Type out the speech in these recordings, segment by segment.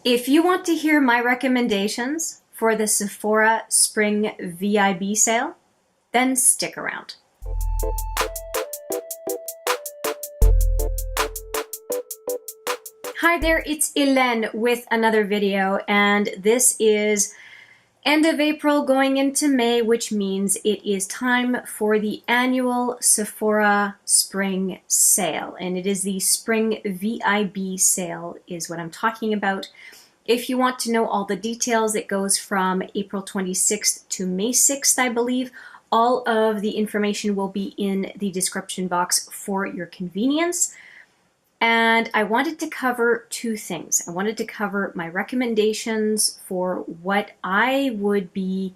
If you want to hear my recommendations for the Sephora Spring VIB sale, then stick around. Hi there, it's Hélène with another video, and this is end of April going into May, which means it is time for the annual Sephora Spring Sale, and it is the Spring VIB sale is what I'm talking about. If you want to know all the details, it goes from April 26th to May 6th, I believe. All of the information will be in the description box for your convenience. And I wanted to cover two things. I wanted to cover my recommendations for what I would be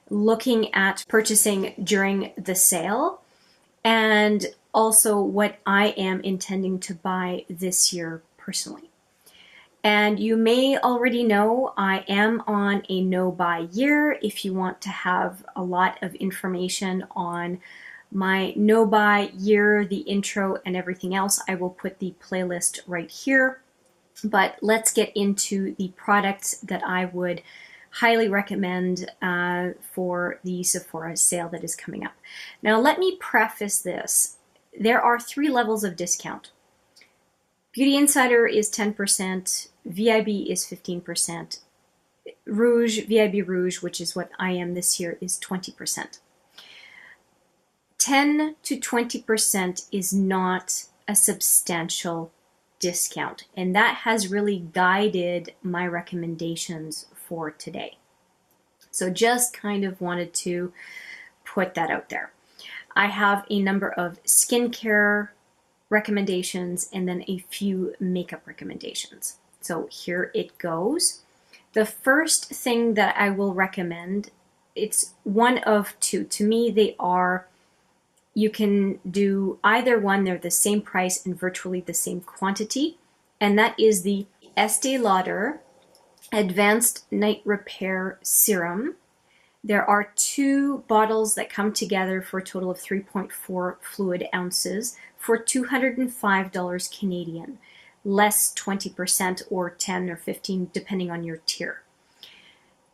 looking at purchasing during the sale, and also what I am intending to buy this year personally. And you may already know I am on a no-buy year. If you want to have a lot of information on my no-buy year, the intro, and everything else, I will put the playlist right here. But let's get into the products that I would highly recommend for the Sephora sale that is coming up. Now, let me preface this. There are 3 levels of discount. Beauty Insider is 10%, VIB is 15%, Rouge, VIB Rouge, which is what I am this year, is 20%. 10 to 20% is not a substantial discount, and that has really guided my recommendations for today. So just kind of wanted to put that out there. I have a number of skincare recommendations and then a few makeup recommendations. So here it goes. The first thing that I will recommend, it's one of two. To me, they are, you can do either one. They're the same price and virtually the same quantity. And that is the Estee Lauder Advanced Night Repair Serum. There are 2 bottles that come together for a total of 3.4 fluid ounces for $205 Canadian, less 20% or 10 or 15 depending on your tier.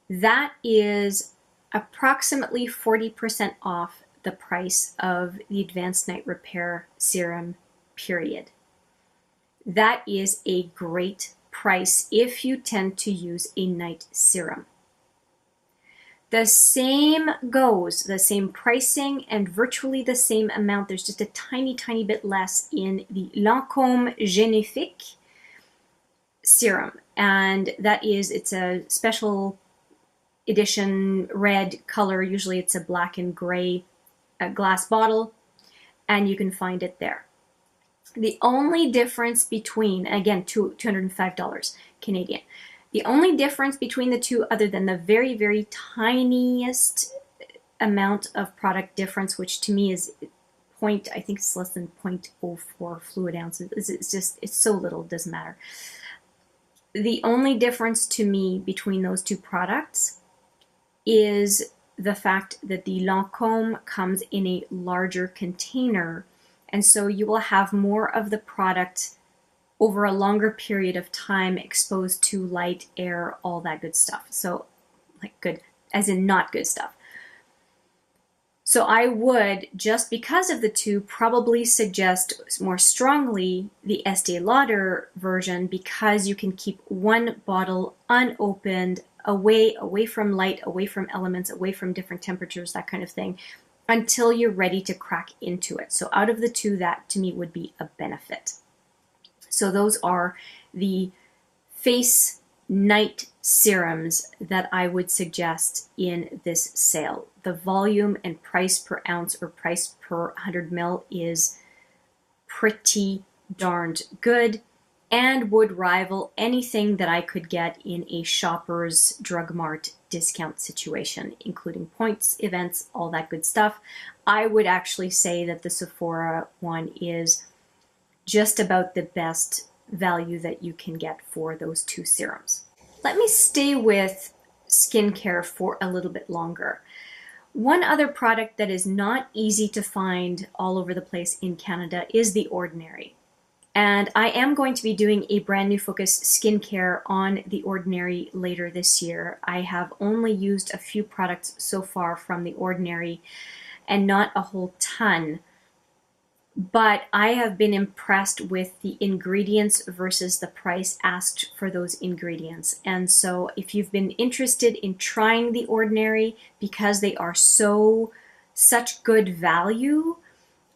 That is approximately 40% off the price of the Advanced Night Repair Serum, period. That is a great price if you tend to use a night serum. The same goes, the same pricing and virtually the same amount. There's just a tiny, tiny bit less in the Lancome Genifique serum. And that is, it's a special edition red color. Usually it's a black and gray glass bottle, and you can find it there. The only difference between, again, $205 Canadian. The only difference between the two, other than the very, very tiniest amount of product difference, which to me is I think it's less than 0.04 fluid ounces. It's so little, it doesn't matter. The only difference to me between those two products is the fact that the Lancome comes in a larger container, and so you will have more of the product over a longer period of time exposed to light, air, all that good stuff. So, like good, as in not good stuff. So I would, just because of the two, probably suggest more strongly the Estee Lauder version, because you can keep one bottle unopened, away from light, away from elements, away from different temperatures, that kind of thing, until you're ready to crack into it. So out of the two, that to me would be a benefit. So those are the face night serums that I would suggest in this sale. The volume and price per ounce or price per 100 ml is pretty darned good and would rival anything that I could get in a Shoppers Drug Mart discount situation, including points, events, all that good stuff. I would actually say that the Sephora one is just about the best value that you can get for those two serums. Let me stay with skincare for a little bit longer. One other product that is not easy to find all over the place in Canada is The Ordinary. And I am going to be doing a brand new focus skincare on The Ordinary later this year. I have only used a few products so far from The Ordinary and not a whole ton. But I have been impressed with the ingredients versus the price asked for those ingredients. And so if you've been interested in trying The Ordinary because they are such good value,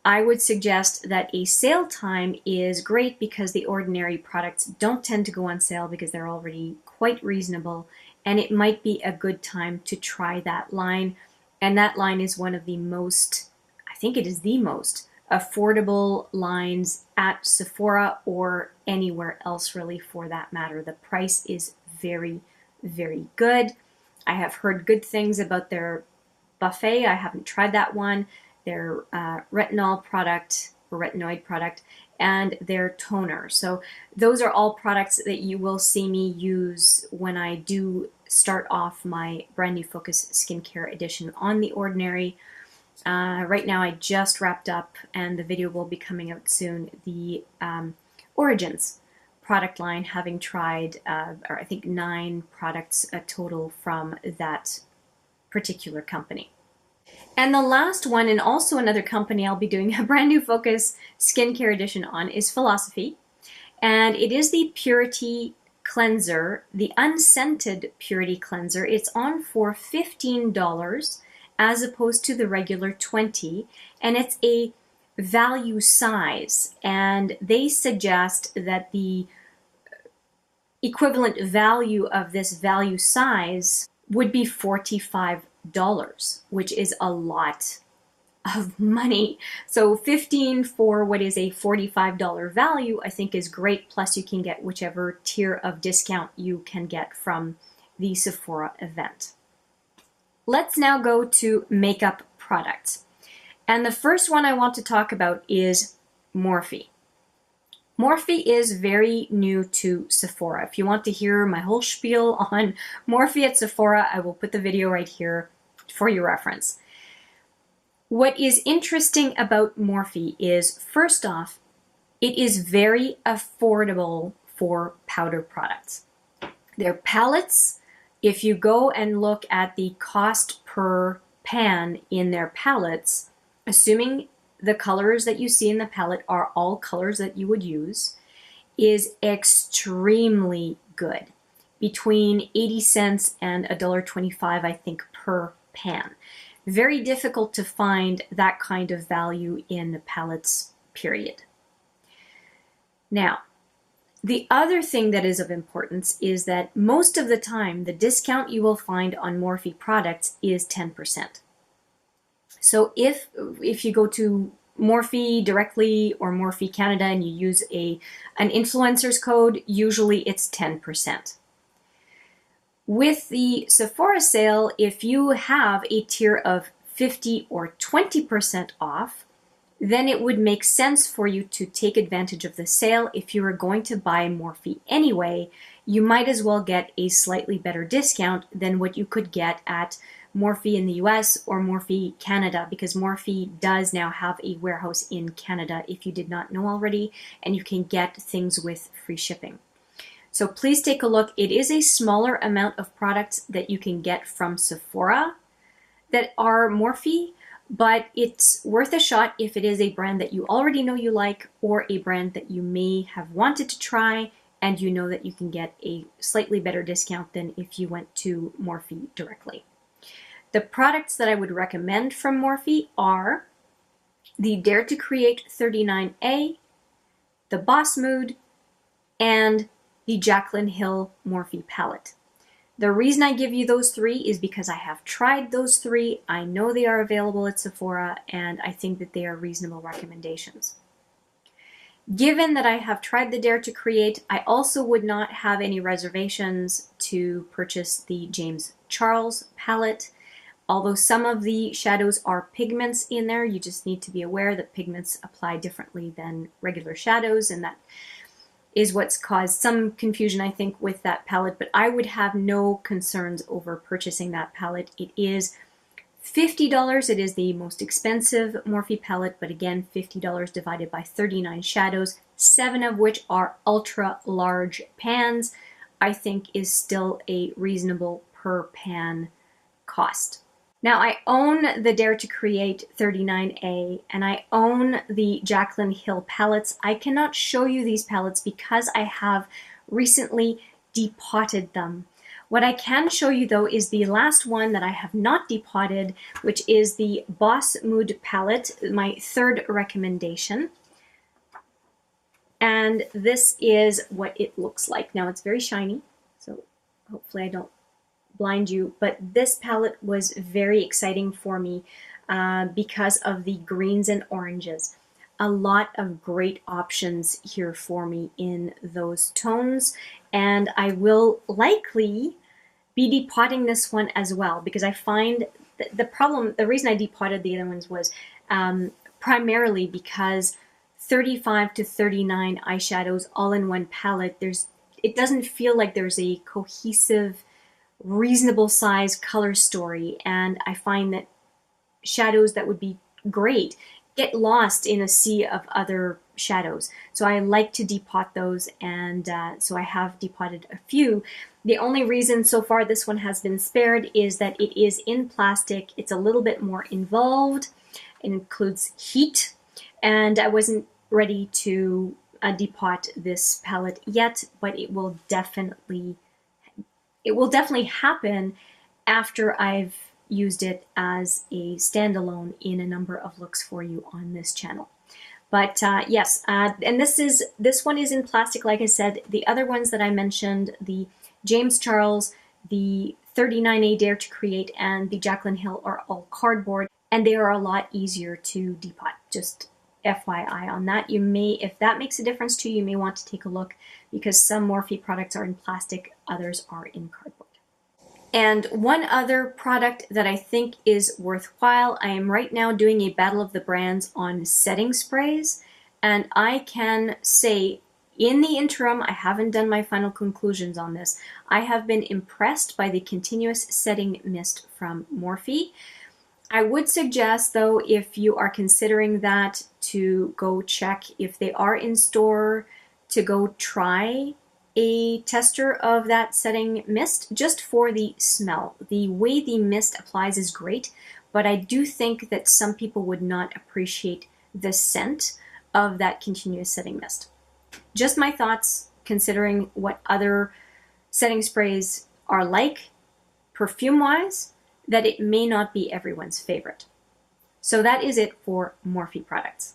I would suggest that a sale time is great because The Ordinary products don't tend to go on sale because they're already quite reasonable, and it might be a good time to try that line. And that line is one of the most, I think it is the most affordable lines at Sephora or anywhere else really for that matter. The price is very, very good. I have heard good things about their buffet. I haven't tried that one. Their retinol product or retinoid product and their toner. So those are all products that you will see me use when I do start off my brand new Focus Skincare edition on The Ordinary. Right now I just wrapped up, and the video will be coming out soon, the Origins product line, having tried, or I think 9 products total from that particular company. And the last one, and also another company I'll be doing a brand new Focus Skincare edition on, is Philosophy. And it is the Purity Cleanser, the unscented Purity Cleanser. It's on for $15 as opposed to the regular $20, and it's a value size. And they suggest that the equivalent value of this value size would be $45, which is a lot of money. So $15 for what is a $45 value, I think is great. Plus you can get whichever tier of discount you can get from the Sephora event. Let's now go to makeup products. And the first one I want to talk about is Morphe. Morphe is very new to Sephora. If you want to hear my whole spiel on Morphe at Sephora, I will put the video right here for your reference. What is interesting about Morphe is, first off, it is very affordable for powder products. Their palettes, if you go and look at the cost per pan in their palettes, assuming the colors that you see in the palette are all colors that you would use, is extremely good. Between 80 cents and $1.25, I think, per pan. Very difficult to find that kind of value in palettes, period. Now, the other thing that is of importance is that most of the time, the discount you will find on Morphe products is 10%. So if you go to Morphe directly or Morphe Canada and you use an influencer's code, usually it's 10%. With the Sephora sale, if you have a tier of 50 or 20% off, then it would make sense for you to take advantage of the sale. If you are going to buy Morphe anyway, you might as well get a slightly better discount than what you could get at Morphe in the US or Morphe Canada, because Morphe does now have a warehouse in Canada, if you did not know already, and you can get things with free shipping. So please take a look. It is a smaller amount of products that you can get from Sephora that are Morphe, but it's worth a shot if it is a brand that you already know you like, or a brand that you may have wanted to try and you know that you can get a slightly better discount than if you went to Morphe directly. The products that I would recommend from Morphe are the Dare to Create 39A, the Boss Mood, and the Jaclyn Hill Morphe palette. The reason I give you those 3 is because I have tried those 3. I know they are available at Sephora, and I think that they are reasonable recommendations. Given that I have tried the Dare to Create, I also would not have any reservations to purchase the James Charles palette. Although some of the shadows are pigments in there, you just need to be aware that pigments apply differently than regular shadows, and that is what's caused some confusion, I think, with that palette. But I would have no concerns over purchasing that palette. It is $50, it is the most expensive Morphe palette, but again, $50 divided by 39 shadows, 7 of which are ultra large pans, I think is still a reasonable per pan cost. Now, I own the Dare to Create 39A and I own the Jaclyn Hill palettes. I cannot show you these palettes because I have recently depotted them. What I can show you though is the last one that I have not depotted, which is the Boss Mood palette, my third recommendation. And this is what it looks like. Now it's very shiny, so hopefully I don't blind you, but this palette was very exciting for me because of the greens and oranges. A lot of great options here for me in those tones, and I will likely be depotting this one as well because I find the reason I depotted the other ones was primarily because 35 to 39 eyeshadows all in one palette, it doesn't feel like there's a cohesive, reasonable size color story, and I find that shadows that would be great get lost in a sea of other shadows. So I like to depot those, and so I have depotted a few. The only reason so far this one has been spared is that it is in plastic. It's a little bit more involved. It includes heat, and I wasn't ready to depot this palette yet, but it will definitely happen after I've used it as a standalone in a number of looks for you on this channel. But yes, and this one is in plastic, like I said. The other ones that I mentioned, the James Charles, the 39A Dare to Create, and the Jaclyn Hill are all cardboard, and they are a lot easier to depot. Just FYI on that. You may, if that makes a difference to you, you may want to take a look because some Morphe products are in plastic, others are in cardboard. And one other product that I think is worthwhile, I am right now doing a battle of the brands on setting sprays, and I can say in the interim, I haven't done my final conclusions on this, I have been impressed by the continuous setting mist from Morphe. I would suggest though, if you are considering that, to go check if they are in store, to go try a tester of that setting mist just for the smell. The way the mist applies is great, but I do think that some people would not appreciate the scent of that continuous setting mist. Just my thoughts considering what other setting sprays are like perfume-wise, that it may not be everyone's favorite. So that is it for Morphe products.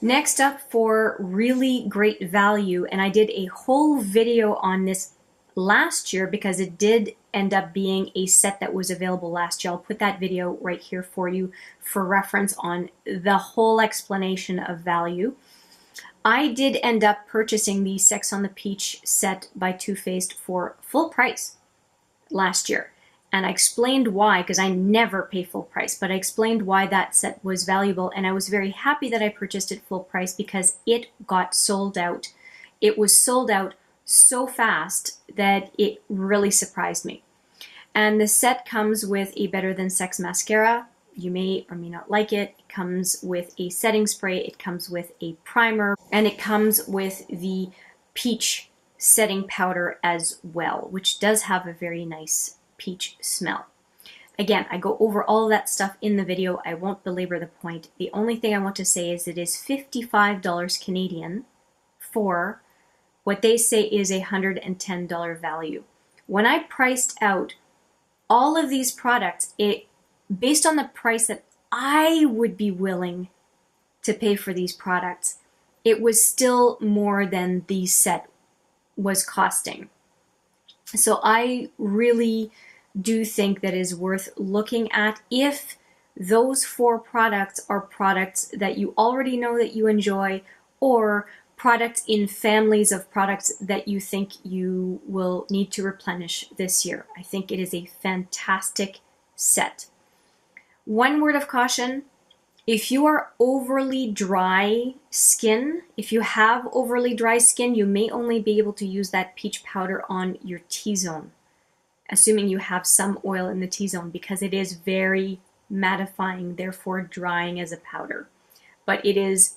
Next up, for really great value, and I did a whole video on this last year because it did end up being a set that was available last year. I'll put that video right here for you for reference on the whole explanation of value. I did end up purchasing the Sex on the Peach set by Too Faced for full price last year. And I explained why, because I never pay full price, but I explained why that set was valuable, and I was very happy that I purchased it full price because it got sold out. It was sold out so fast that it really surprised me. And the set comes with a Better Than Sex mascara. You may or may not like it. It comes with a setting spray, it comes with a primer, and it comes with the peach setting powder as well, which does have a very nice peach smell. Again, I go over all of that stuff in the video. I won't belabor the point. The only thing I want to say is it is $55 Canadian for what they say is a $110 value. When I priced out all of these products, based on the price that I would be willing to pay for these products, it was still more than the set was costing. So I really do think that is worth looking at if those 4 products are products that you already know that you enjoy, or products in families of products that you think you will need to replenish this year. I think it is a fantastic set. One word of caution: if you are overly dry skin, if you have overly dry skin, you may only be able to use that peach powder on your T-zone, assuming you have some oil in the T-zone, because it is very, mattifying, therefore drying as a powder. But it is,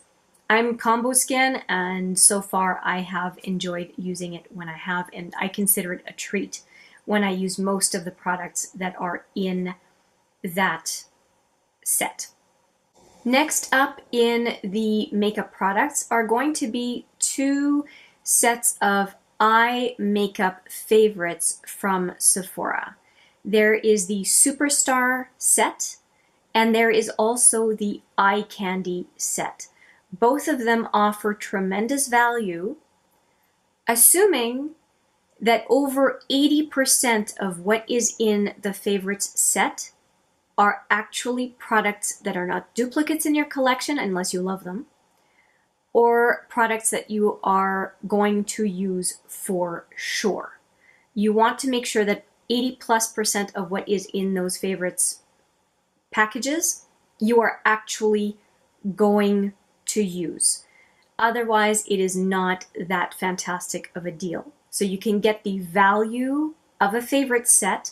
I'm combo skin, and so far I have enjoyed using it when I have, and I consider it a treat when I use most of the products that are in that set. Next up in the makeup products are going to be two sets of eye makeup favorites from Sephora. There is the Superstar set, and there is also the Eye Candy set. Both of them offer tremendous value, assuming that over 80% of what is in the favorites set are actually products that are not duplicates in your collection unless you love them, or products that you are going to use for sure. You want to make sure that 80+% of what is in those favorites packages you are actually going to use. Otherwise, it is not that fantastic of a deal. So you can get the value of a favorite set,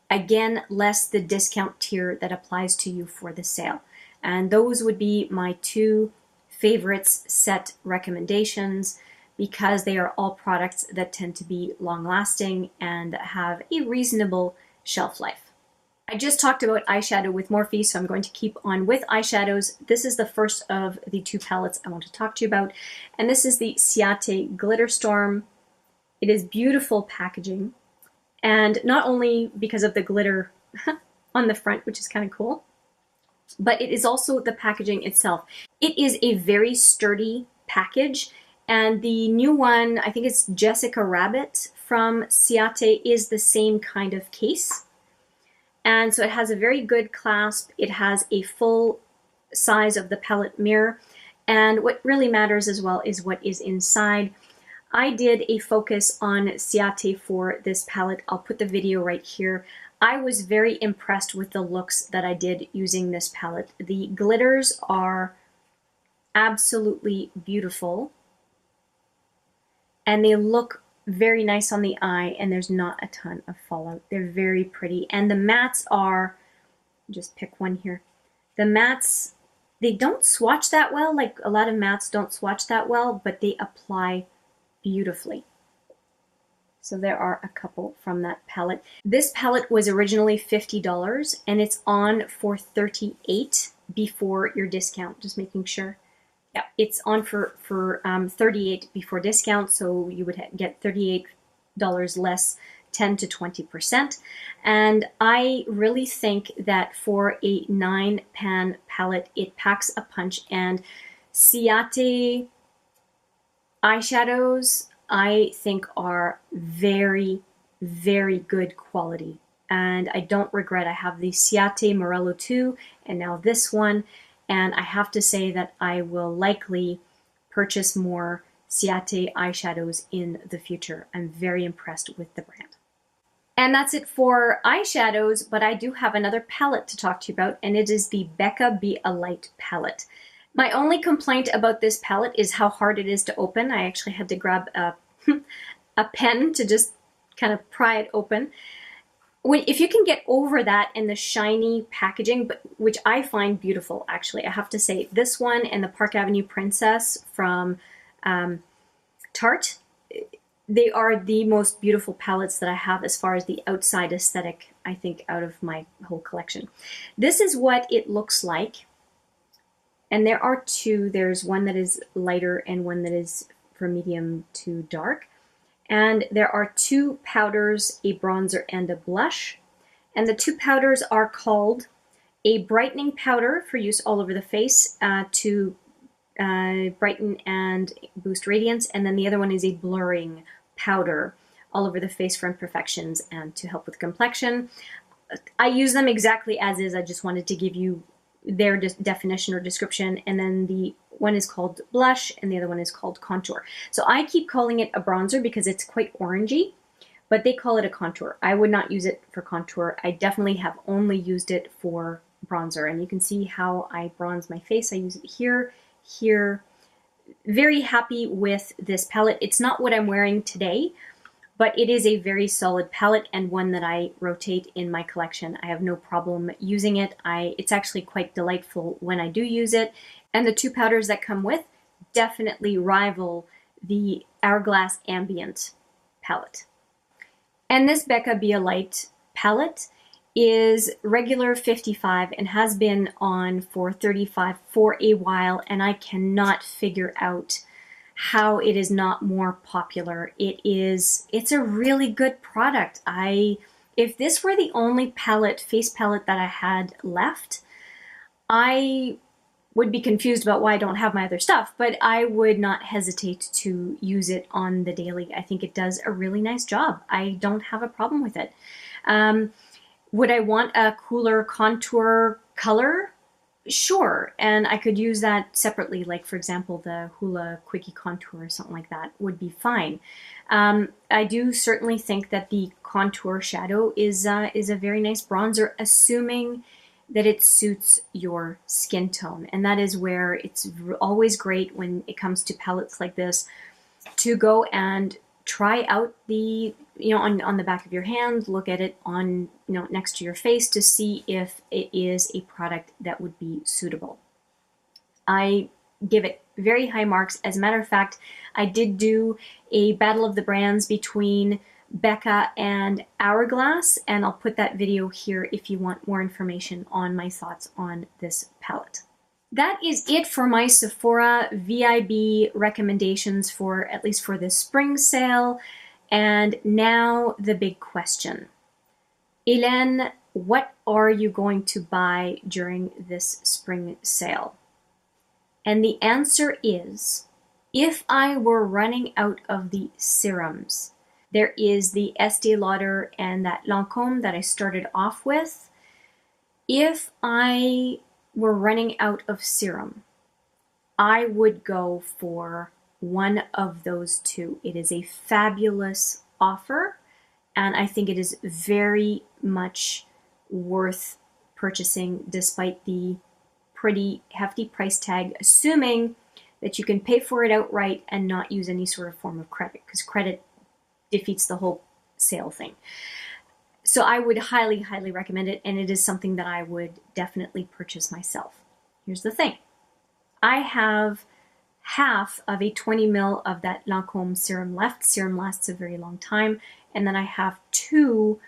again, less the discount tier that applies to you for the sale. And those would be my two favorites set recommendations, because they are all products that tend to be long lasting and have a reasonable shelf life. I just talked about eyeshadow with Morphe, so I'm going to keep on with eyeshadows. This is the first of the two palettes I want to talk to you about, and this is the Ciaté Glitter Storm. It is beautiful packaging, and not only because of the glitter on the front, which is kind of cool, but it is also the packaging itself. It is a very sturdy package, and the new one, I think it's Jessica Rabbit from Ciaté, is the same kind of case. And so it has a very good clasp. It has a full size of the palette mirror. And what really matters as well is what is inside. I did a focus on Ciaté for this palette. I'll put the video right here. I was very impressed with the looks that I did using this palette. The glitters are absolutely beautiful, and they look very nice on the eye, and there's not a ton of fallout. They're very pretty. And the mattes are, just pick one here. The mattes, they don't swatch that well. Like a lot of mattes don't swatch that well, but they apply beautifully. So there are a couple from that palette. This palette was originally $50, and it's on for $38 before your discount, just making sure. Yeah, it's on for $38 before discount, so you would get $38 less, 10 to 20%. And I really think that for a 9-pan palette, it packs a punch. And Ciaté eyeshadows, I think, are very, very good quality. And I don't regret. I have the Ciaté Morello 2 and now this one. And I have to say that I will likely purchase more Ciaté eyeshadows in the future. I'm very impressed with the brand. And that's it for eyeshadows, but I do have another palette to talk to you about, and it is the Becca Be a Light palette. My only complaint about this palette is how hard it is to open. I actually had to grab a pen to just kind of pry it open. If you can get over that and the shiny packaging, which I find beautiful, actually, I have to say, this one and the Park Avenue Princess from Tarte, they are the most beautiful palettes that I have as far as the outside aesthetic, I think, out of my whole collection. This is what it looks like. And there are two. There's one that is lighter and one that is from medium to dark. And there are two powders, a bronzer and a blush. And the two powders are called a brightening powder for use all over the face to brighten and boost radiance. And then the other one is a blurring powder all over the face for imperfections and to help with complexion. I use them exactly as is. I just wanted to give you their definition or description. And then the one is called blush and the other one is called contour. So I keep calling it a bronzer because it's quite orangey, but they call it a contour. I would not use it for contour. I definitely have only used it for bronzer. And you can see how I bronze my face. I use it here, here. Very happy with this palette. It's not what I'm wearing today. But it is a very solid palette and one that I rotate in my collection. I have no problem using it. It's actually quite delightful when I do use it. And the two powders that come with definitely rival the Hourglass Ambient palette. And this Becca Be a Light palette is regular 55 and has been on for 35 for a while, and I cannot figure out how it is not more popular. It's a really good product. If this were the only face palette that I had left, I would be confused about why I don't have my other stuff, but I would not hesitate to use it on the daily. I think it does a really nice job. I don't have a problem with it. Would I want a cooler contour color? Sure, and I could use that separately, like for example the Hoola Quickie Contour or something like that would be fine. I do certainly think that the contour shadow is a very nice bronzer, assuming that it suits your skin tone. And that is where it's always great when it comes to palettes like this to go and try out the, on the back of your hand, look at it on, next to your face to see if it is a product that would be suitable. I give it very high marks. As a matter of fact, I did do a battle of the brands between Becca and Hourglass, and I'll put that video here if you want more information on my thoughts on this palette. That is it for my Sephora VIB recommendations for, at least for this spring sale. And now the big question. Hélène, what are you going to buy during this spring sale? And the answer is, if I were running out of the serums, there is the Estee Lauder and that Lancome that I started off with. If I were running out of serum, I would go for one of those two. It is a fabulous offer, and I think it is very much worth purchasing despite the pretty hefty price tag, assuming that you can pay for it outright and not use any sort of form of credit, because credit defeats the whole sale thing. So I would highly, highly recommend it, and it is something that I would definitely purchase myself. Here's the thing. I have half of a 20 ml of that Lancome serum left. Serum lasts a very long time. And then I have 2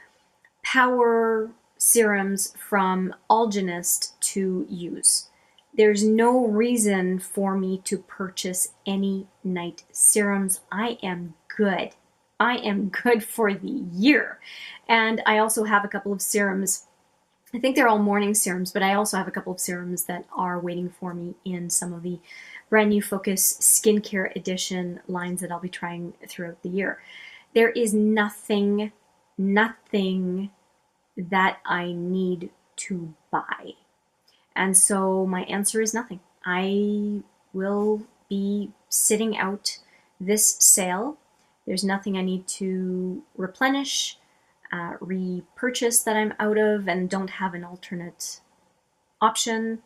power serums from Algenist to use. There's no reason for me to purchase any night serums. I am good. I am good for the year. And I also have a couple of serums. I think they're all morning serums, but I also have a couple of serums that are waiting for me in some of the brand new Focus Skincare Edition lines that I'll be trying throughout the year. There is nothing that I need to buy. And so my answer is nothing. I will be sitting out this sale. There's nothing I need to replenish, repurchase that I'm out of and don't have an alternate option.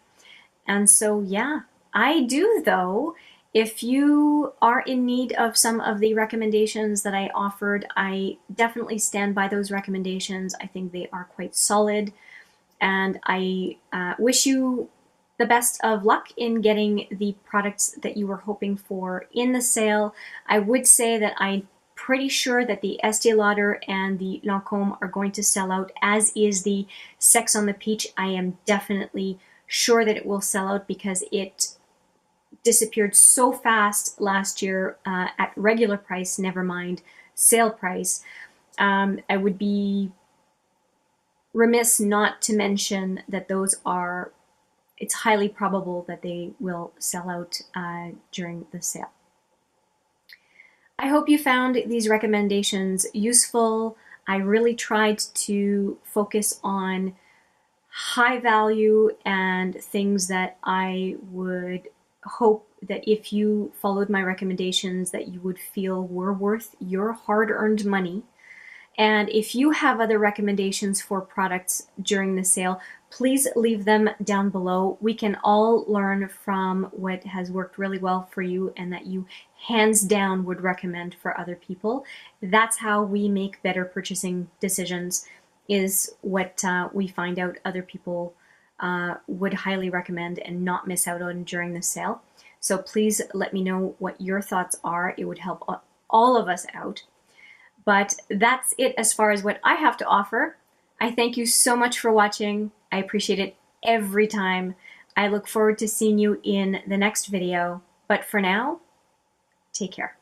And so, yeah, I do though. If you are in need of some of the recommendations that I offered, I definitely stand by those recommendations. I think they are quite solid. And I wish you the best of luck in getting the products that you were hoping for in the sale. I would say that I'm pretty sure that the Estee Lauder and the Lancome are going to sell out, as is the Sex on the Peach. I am definitely sure that it will sell out because it disappeared so fast last year at regular price, never mind sale price. I would be remiss not to mention that it's highly probable that they will sell out during the sale. I hope you found these recommendations useful. I really tried to focus on high value and things that I would hope that if you followed my recommendations that you would feel were worth your hard-earned money. And if you have other recommendations for products during the sale, please leave them down below. We can all learn from what has worked really well for you and that you hands down would recommend for other people. That's how we make better purchasing decisions, is what we find out other people would highly recommend and not miss out on during the sale. So please let me know what your thoughts are. It would help all of us out. But that's it as far as what I have to offer. I thank you so much for watching. I appreciate it every time. I look forward to seeing you in the next video. But for now, take care.